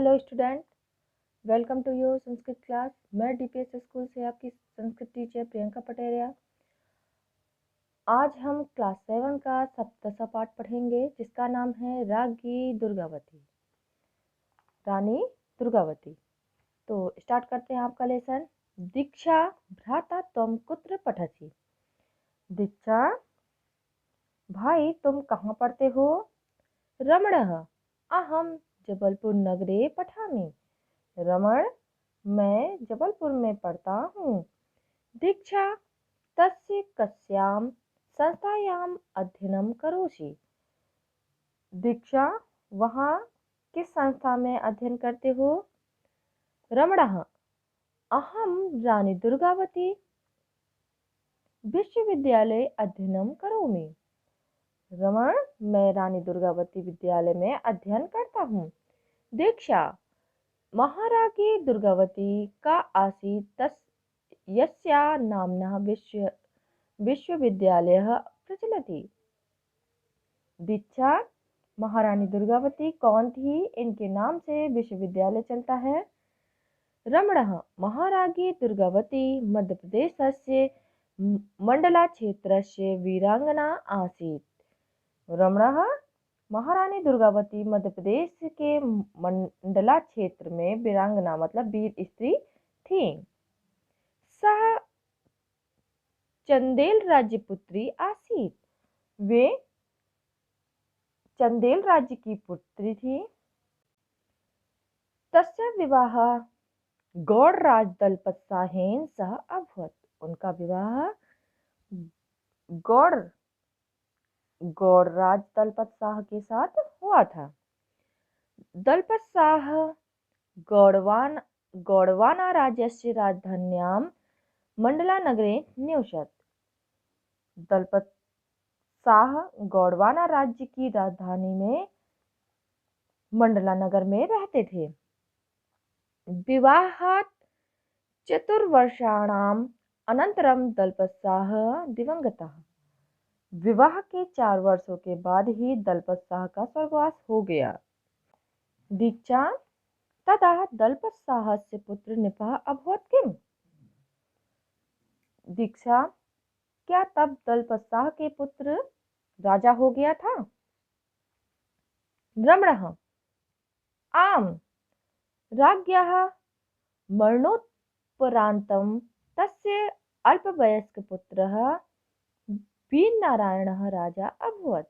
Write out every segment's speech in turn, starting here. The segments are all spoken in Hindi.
Hello student, welcome to your Sanskrit class. मैं डीपीएस स्कूल से आपकी संस्कृत टीचर प्रियंका पटेरिया। आज हम क्लास 7 का सप्तशा पाठ पढ़ेंगे जिसका नाम है रागी दुर्गावती, रानी दुर्गावती। तो स्टार्ट करते हैं आपका लेसन। दीक्षा भ्राता त्वं कुत्र पठसि। दीक्षा भाई तुम कहाँ पढ़ते हो? रमणः अहम जबलपुर नगरे पठामि। रमण मैं जबलपुर में पढ़ता हूँ। दीक्षा तस्य कस्यां संस्थायाम् अध्ययनं करोषि। दीक्षा वहाँ किस संस्था में अध्ययन करते हो? रमणः अहम रानी दुर्गावती विश्वविद्यालये अध्ययनं करोमि। रमण मैं रानी दुर्गावती विद्यालय में अध्ययन करता हूँ। दीक्षा महारानी दुर्गावती का आसीत् यस्या नाम्ना विश्वविद्यालयः प्रचलति। दीक्षा महारानी दुर्गावती कौन थी? इनके नाम से विश्वविद्यालय चलता है। रमणः महारानी दुर्गावती मध्य प्रदेशस्य मंडला क्षेत्रस्य वीरांगना आसीत्। रमणः महारानी दुर्गावती मध्य प्रदेश के मंडला क्षेत्र में वीरांगना मतलब वीर स्त्री थी। सह चंदेल राज्य पुत्री आसीत। वे चंदेल राज्य की पुत्री थी। तस्य विवाह गौड़राज दलपतशाहेन सह अभवत। उनका विवाह गौड़राज दलपत शाह के साथ हुआ था। दलपत शाह गौड़वाना राज्यस्य राजधान्यां मंडला नगरे न्यवसत। दलपत शाह गौड़वाना राज्य की राजधानी में मंडला नगर में रहते थे। विवाहात् चतुर्वर्षाणाम् अनंतरम दलपत शाह दिवंगतः। विवाह के 4 वर्षों के बाद ही दलपत शाह का स्वर्गवास हो गया। दीक्षा तदा दलपत शाहस्य पुत्र निपः अभवत् किम। दीक्षा क्या तब दलपत शाह के पुत्र राजा हो गया था? रमणः आम राज्ञः मरणोत्तरान्तं तस्य अल्पवयस्कपुत्रः वीरनारायणः राजा अभवत्।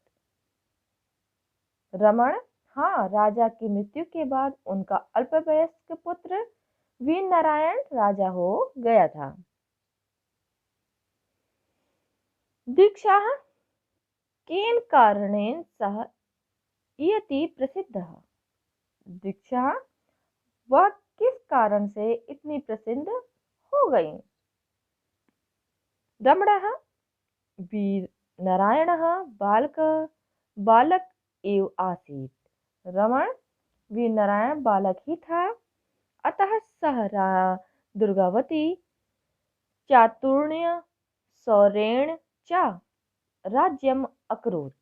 रमण हाँ, राजा की मृत्यु के बाद उनका अल्पवयस्क पुत्र वीरनारायण राजा हो गया था। दीक्षा केन कारणेन सह इयति प्रसिद्धः। दीक्षा वह किस कारण से इतनी प्रसिद्ध हो गई? रमणः वीर नारायणः बालक एव आसीत्। रमण वीर नारायण बालक ही था, अतः सह दुर्गावती चातुर्य शौर्येण च राज्यम अकरोत्।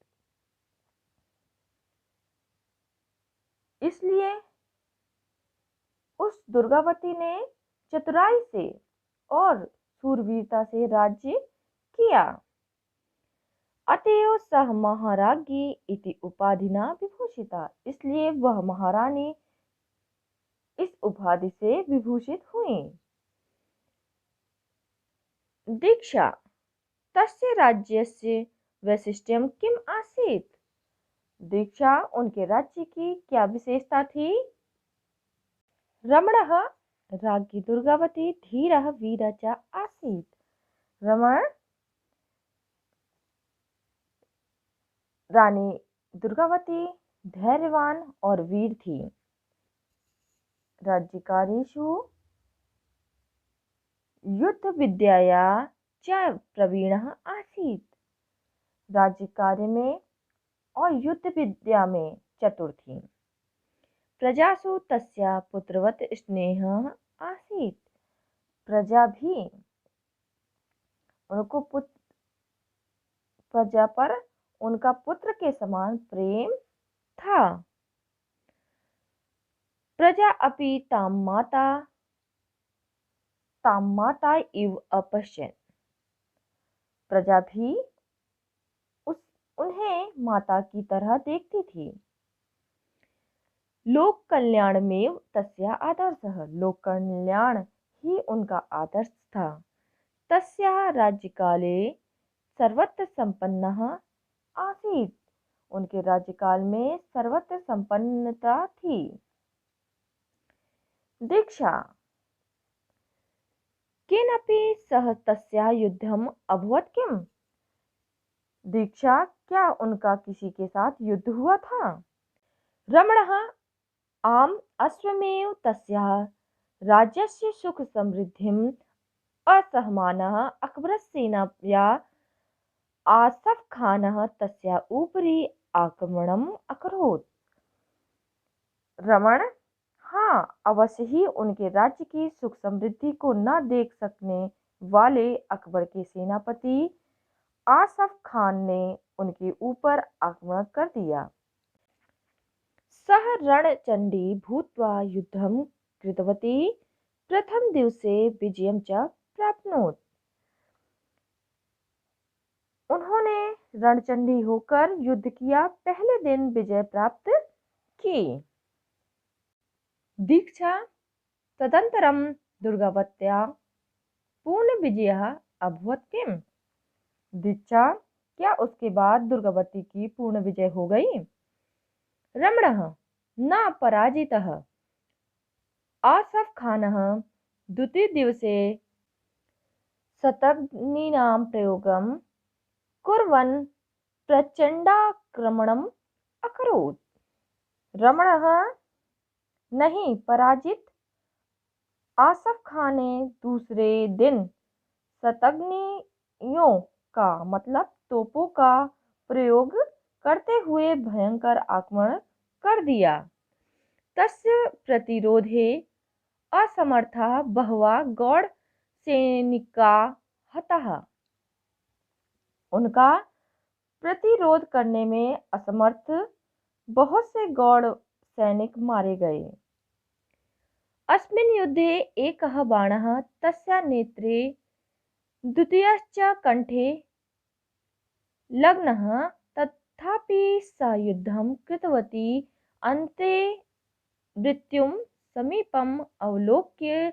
इसलिए उस दुर्गावती ने चतुराई से और शूरवीरता से राज्य किया। अतएव सह महाराज्ञी इति उपाधिना विभूषिता। इसलिए वह महारानी इस उपाधि से विभूषित हुई। दीक्षा तस्य राज्यस्य वैशिष्ट्यं किम आसीत्। दीक्षा उनके राज्य की क्या विशेषता थी? रमणः राज्ञी दुर्गावती धीरः वीरः च आसीत्। रमण रानी दुर्गावती धैर्यवान और वीर थी। राज्यकार्येषु युद्ध विद्याया च प्रवीणः आसीत्। राज्य कार्य में और युद्ध विद्या में चतुर थी। प्रजासु तस्या पुत्रवत स्नेहः आसीत्। प्रजा भी उनको प्रजा पर उनका पुत्र के समान प्रेम था। प्रजा अपि तां माता इव अपश्यन्। प्रजा भी उन्हें माता की तरह देखती थी। लोक कल्याण में तस्या आदर्शः। लोक कल्याण ही उनका आदर्श था। तस्या राज्यकाले सर्वत्र संपन्नः आसीत्। उनके राज्यकाल में सर्वत्र संपन्नता थी। दीक्षा केनापि सह तस्या युद्धम अभवत् किम। दीक्षा क्या उनका किसी के साथ युद्ध हुआ था। रमणः आम अश्वमेव तस्याः राज्यस्य सुख समृद्धिम् असहमानः अकबरसेनाया आसफ खानः तस्या उपरि आक्रमणम् अकरोत्। रमण हाँ, अवश्य ही उनके राज्य की सुख समृद्धि को न देख सकने वाले अकबर के सेनापति आसफ खान ने उनके ऊपर आक्रमण कर दिया। सह रणचंडी भूत्वा युद्धं कृतवती प्रथम दिवसे विजयं च प्राप्नोत्। उन्होंने रणचंडी होकर युद्ध किया, पहले दिन विजय प्राप्त की। दीक्षा तदंतरम दुर्गावत्या पूर्ण विजयः अभवत् किम। दीक्षा क्या उसके बाद दुर्गावती की पूर्ण विजय हो गई। रमणः न पराजितः आसफ खानः द्वितीय दिवसे शतघ्नीनां प्रयोगं कुर्वन् प्रचंडाक्रमणम् अकरोत्। रमणः नहीं, पराजित आसफ खान ने दूसरे दिन शतघ्नियों का मतलब तोपों का प्रयोग करते हुए भयंकर आक्रमण कर दिया। तस्य प्रतिरोधे असमर्थः बहवः गौड़ सैनिका हताः। उनका प्रतिरोध करने में असमर्थ बहुत से गौड़ सैनिक मारे गए। अस्मिन् युद्धे एकः बाणः तस्या नेत्रे द्वितीयश्च कंठे लग्नः। तथापि सा युद्धं कृतवती। अन्ते मृत्युं समीपम् अवलोक्य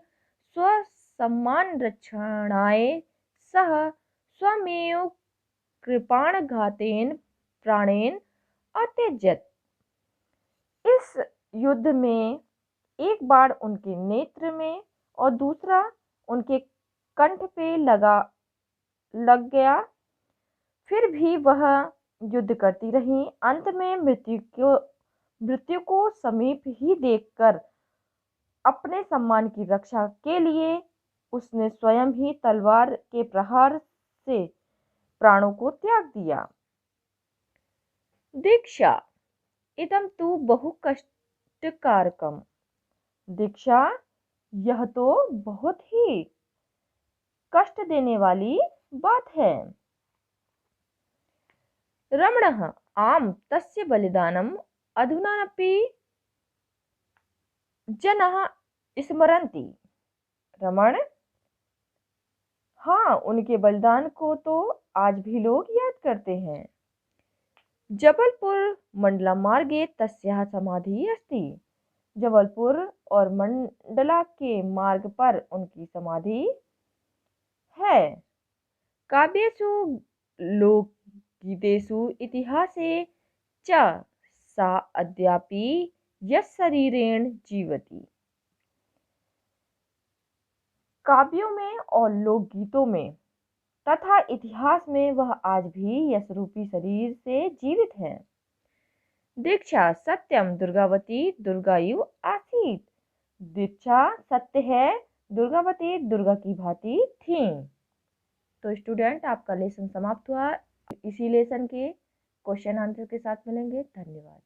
स्वसम्मानरक्षणाय सः स्वमेव कृपाणघातेन प्राणेन अत्यजत्। इस युद्ध में एक बाण उनके नेत्र में और दूसरा उनके कंठ पे लग गया। फिर भी वह युद्ध करती रही। अंत में मृत्यु को समीप ही देखकर अपने सम्मान की रक्षा के लिए उसने स्वयं ही तलवार के प्रहार से प्राणों को त्याग दिया। दीक्षा इदं तु बहु कष्टकारकम्। दीक्षा यह तो बहुत ही कष्ट देने वाली बात है। रमणः आम तस्य बलिदानम् अधुनापि जनाः स्मरन्ति। रमण हाँ, उनके बलिदान को तो आज भी लोग याद करते हैं। जबलपुर मंडला मार्गे तस्याः समाधिः अस्ति। जबलपुर और मंडला के मार्ग पर उनकी समाधि है। काव्येषु लोकगीतेषु इतिहासे च सा अद्यापि यशशरीरेण जीवति। काव्यों में और लोकगीतों में तथा इतिहास में वह आज भी यशरूपी शरीर से जीवित है। दीक्षा सत्यम दुर्गावती दुर्गायु आसीत्। दीक्षा सत्य है, दुर्गावती दुर्गा की भांति थी। तो स्टूडेंट, आपका लेसन समाप्त हुआ। इसी लेसन के क्वेश्चन आंसर के साथ मिलेंगे। धन्यवाद।